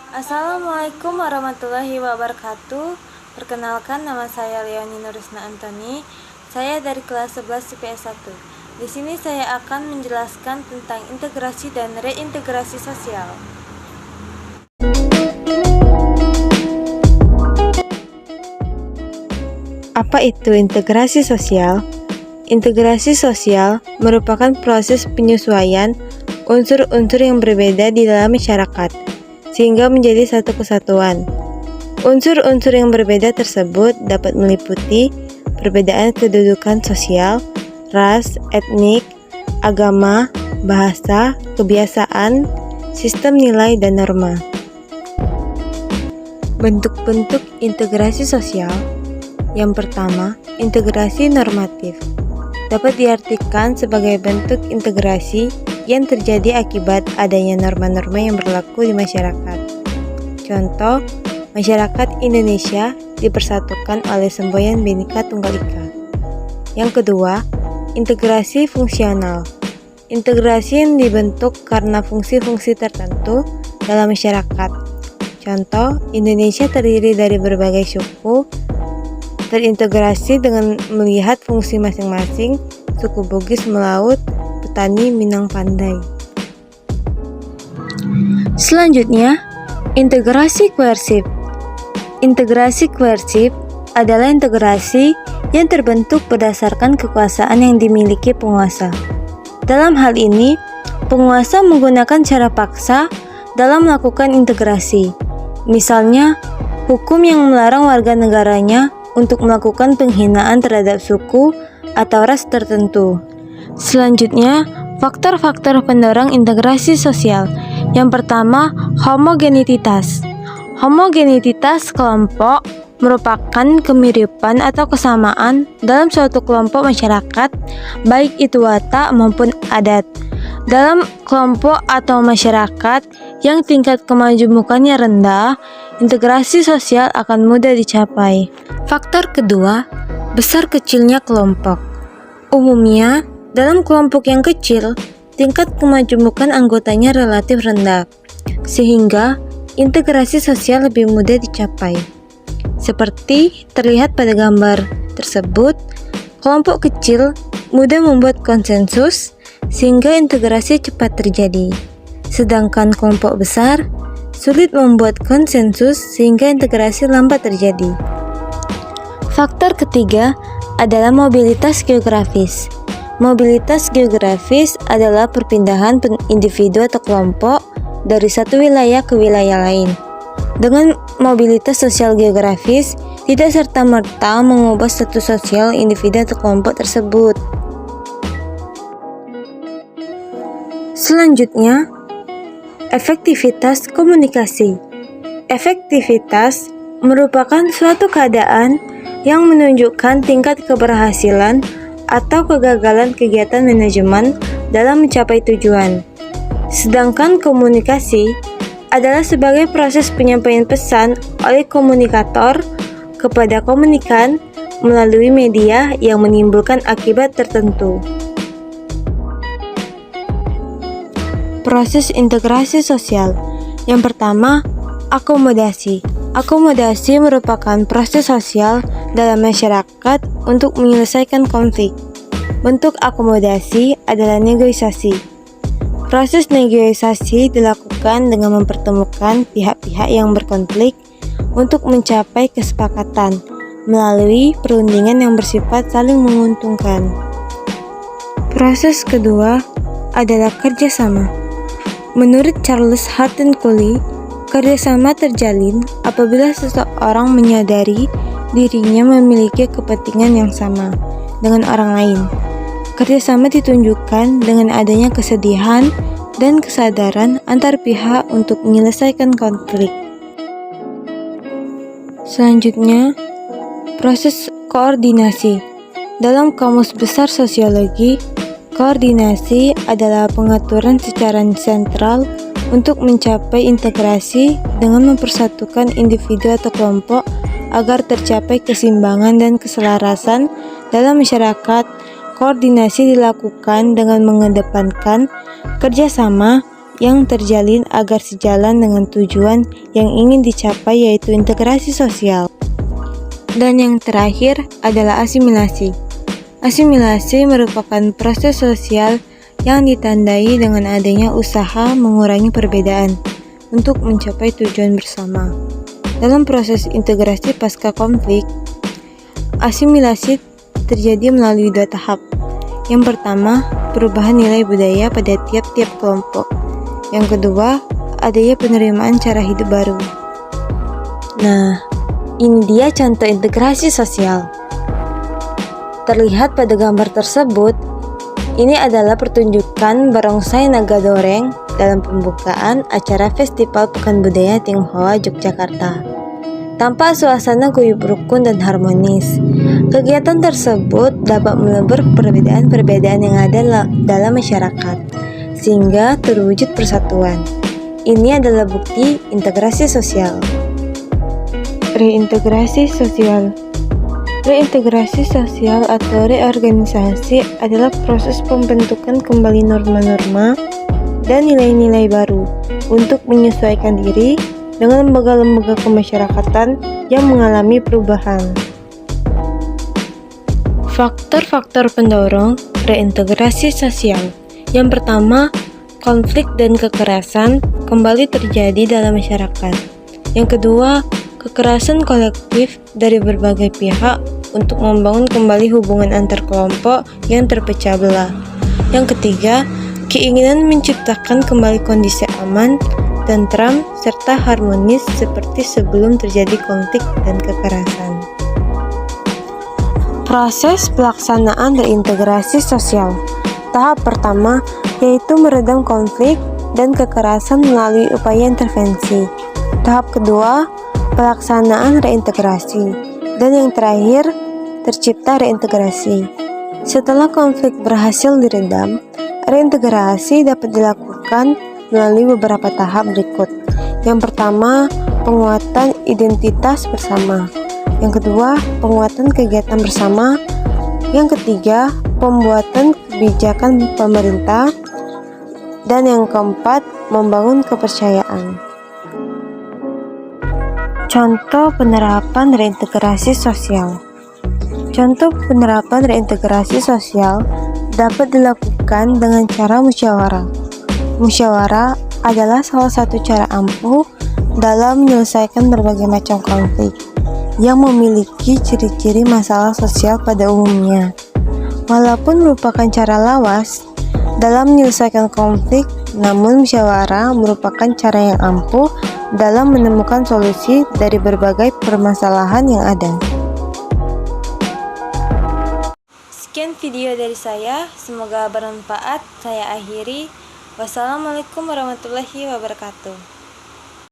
Assalamualaikum warahmatullahi wabarakatuh. Perkenalkan, nama saya Leoni Nurisna Antoni. Saya dari kelas 11 IPS 1. Di sini saya akan menjelaskan tentang integrasi dan reintegrasi sosial. Apa itu integrasi sosial? Integrasi sosial merupakan proses penyesuaian unsur-unsur yang berbeda di dalam masyarakat, sehingga menjadi satu kesatuan. Unsur-unsur yang berbeda tersebut dapat meliputi perbedaan kedudukan sosial, ras, etnik, agama, bahasa, kebiasaan, sistem nilai, dan norma. Bentuk-bentuk integrasi sosial. Yang pertama, integrasi normatif. Dapat diartikan sebagai bentuk integrasi yang terjadi akibat adanya norma-norma yang berlaku di masyarakat. Contoh, masyarakat Indonesia dipersatukan oleh semboyan Bhinneka Tunggal Ika. Yang kedua, integrasi fungsional. Integrasi yang dibentuk karena fungsi-fungsi tertentu dalam masyarakat. Contoh, Indonesia terdiri dari berbagai suku, terintegrasi dengan melihat fungsi masing-masing suku Bugis melaut, petani Minang Pandai. Selanjutnya, integrasi koersif. Integrasi koersif adalah integrasi yang terbentuk berdasarkan kekuasaan yang dimiliki penguasa. Dalam hal ini, penguasa menggunakan cara paksa dalam melakukan integrasi. Misalnya, hukum yang melarang warga negaranya untuk melakukan penghinaan terhadap suku atau ras tertentu. Selanjutnya, faktor-faktor pendorong integrasi sosial. Yang pertama, homogenititas. Homogenititas kelompok merupakan kemiripan atau kesamaan dalam suatu kelompok masyarakat, baik itu watak maupun adat. Dalam kelompok atau masyarakat yang tingkat kemajemukannya rendah, integrasi sosial akan mudah dicapai. Faktor kedua, besar kecilnya kelompok. Umumnya, dalam kelompok yang kecil, tingkat kemajemukan anggotanya relatif rendah, sehingga integrasi sosial lebih mudah dicapai. Seperti terlihat pada gambar tersebut, kelompok kecil mudah membuat konsensus, sehingga integrasi cepat terjadi. Sedangkan kelompok besar sulit membuat konsensus sehingga integrasi lambat terjadi. Faktor ketiga adalah mobilitas geografis. Mobilitas geografis adalah perpindahan individu atau kelompok dari satu wilayah ke wilayah lain. Dengan mobilitas sosial geografis, tidak serta-merta mengubah status sosial individu atau kelompok tersebut. Selanjutnya, efektivitas komunikasi. Efektivitas merupakan suatu keadaan yang menunjukkan tingkat keberhasilan atau kegagalan kegiatan manajemen dalam mencapai tujuan. Sedangkan komunikasi adalah sebagai proses penyampaian pesan oleh komunikator kepada komunikan melalui media yang menimbulkan akibat tertentu. Proses integrasi sosial. Yang pertama, akomodasi. Akomodasi merupakan proses sosial dalam masyarakat untuk menyelesaikan konflik. Bentuk akomodasi adalah negosiasi. Proses negosiasi dilakukan dengan mempertemukan pihak-pihak yang berkonflik untuk mencapai kesepakatan melalui perundingan yang bersifat saling menguntungkan. Proses kedua adalah kerjasama. Menurut Charles Hutton Cooley, kerjasama terjalin apabila seseorang menyadari dirinya memiliki kepentingan yang sama dengan orang lain. Kerjasama ditunjukkan dengan adanya kesedihan dan kesadaran antar pihak untuk menyelesaikan konflik. Selanjutnya, proses koordinasi. Dalam Kamus Besar Sosiologi, koordinasi adalah pengaturan secara sentral untuk mencapai integrasi dengan mempersatukan individu atau kelompok agar tercapai keseimbangan dan keselarasan dalam masyarakat. Koordinasi dilakukan dengan mengedepankan kerjasama yang terjalin agar sejalan dengan tujuan yang ingin dicapai, yaitu integrasi sosial. Dan yang terakhir adalah asimilasi. Asimilasi merupakan proses sosial yang ditandai dengan adanya usaha mengurangi perbedaan untuk mencapai tujuan bersama. Dalam proses integrasi pasca konflik, asimilasi terjadi melalui 2 tahap. Yang pertama, perubahan nilai budaya pada tiap-tiap kelompok. Yang kedua, adanya penerimaan cara hidup baru. Nah, ini dia contoh integrasi sosial. Terlihat pada gambar tersebut, ini adalah pertunjukan barongsai naga doreng dalam pembukaan acara Festival Pekan Budaya Tionghoa Yogyakarta. Tampak suasana guyub rukun dan harmonis. Kegiatan tersebut dapat melebur perbedaan-perbedaan yang ada dalam masyarakat, sehingga terwujud persatuan. Ini adalah bukti integrasi sosial. Reintegrasi sosial. Reintegrasi sosial atau reorganisasi adalah proses pembentukan kembali norma-norma dan nilai-nilai baru untuk menyesuaikan diri dengan lembaga-lembaga kemasyarakatan yang mengalami perubahan. Faktor-faktor pendorong reintegrasi sosial. Yang pertama, konflik dan kekerasan kembali terjadi dalam masyarakat. Yang kedua, kekerasan kolektif dari berbagai pihak untuk membangun kembali hubungan antar kelompok yang terpecah belah. Yang ketiga, keinginan menciptakan kembali kondisi aman, tentram, serta harmonis seperti sebelum terjadi konflik dan kekerasan. Proses pelaksanaan reintegrasi sosial. Tahap pertama yaitu meredam konflik dan kekerasan melalui upaya intervensi. Tahap kedua, pelaksanaan reintegrasi. Dan yang terakhir, tercipta reintegrasi. Setelah konflik berhasil diredam, reintegrasi dapat dilakukan melalui beberapa tahap berikut. Yang pertama, penguatan identitas bersama. Yang kedua, penguatan kegiatan bersama. Yang ketiga, pembuatan kebijakan pemerintah. Dan yang keempat, membangun kepercayaan. Contoh penerapan reintegrasi sosial. Contoh penerapan reintegrasi sosial dapat dilakukan dengan cara musyawarah. Musyawarah adalah salah satu cara ampuh dalam menyelesaikan berbagai macam konflik yang memiliki ciri-ciri masalah sosial pada umumnya. Walaupun merupakan cara lawas dalam menyelesaikan konflik, namun musyawarah merupakan cara yang ampuh dalam menemukan solusi dari berbagai permasalahan yang ada. Sekian video dari saya, semoga bermanfaat. Saya akhiri. Wassalamualaikum warahmatullahi wabarakatuh.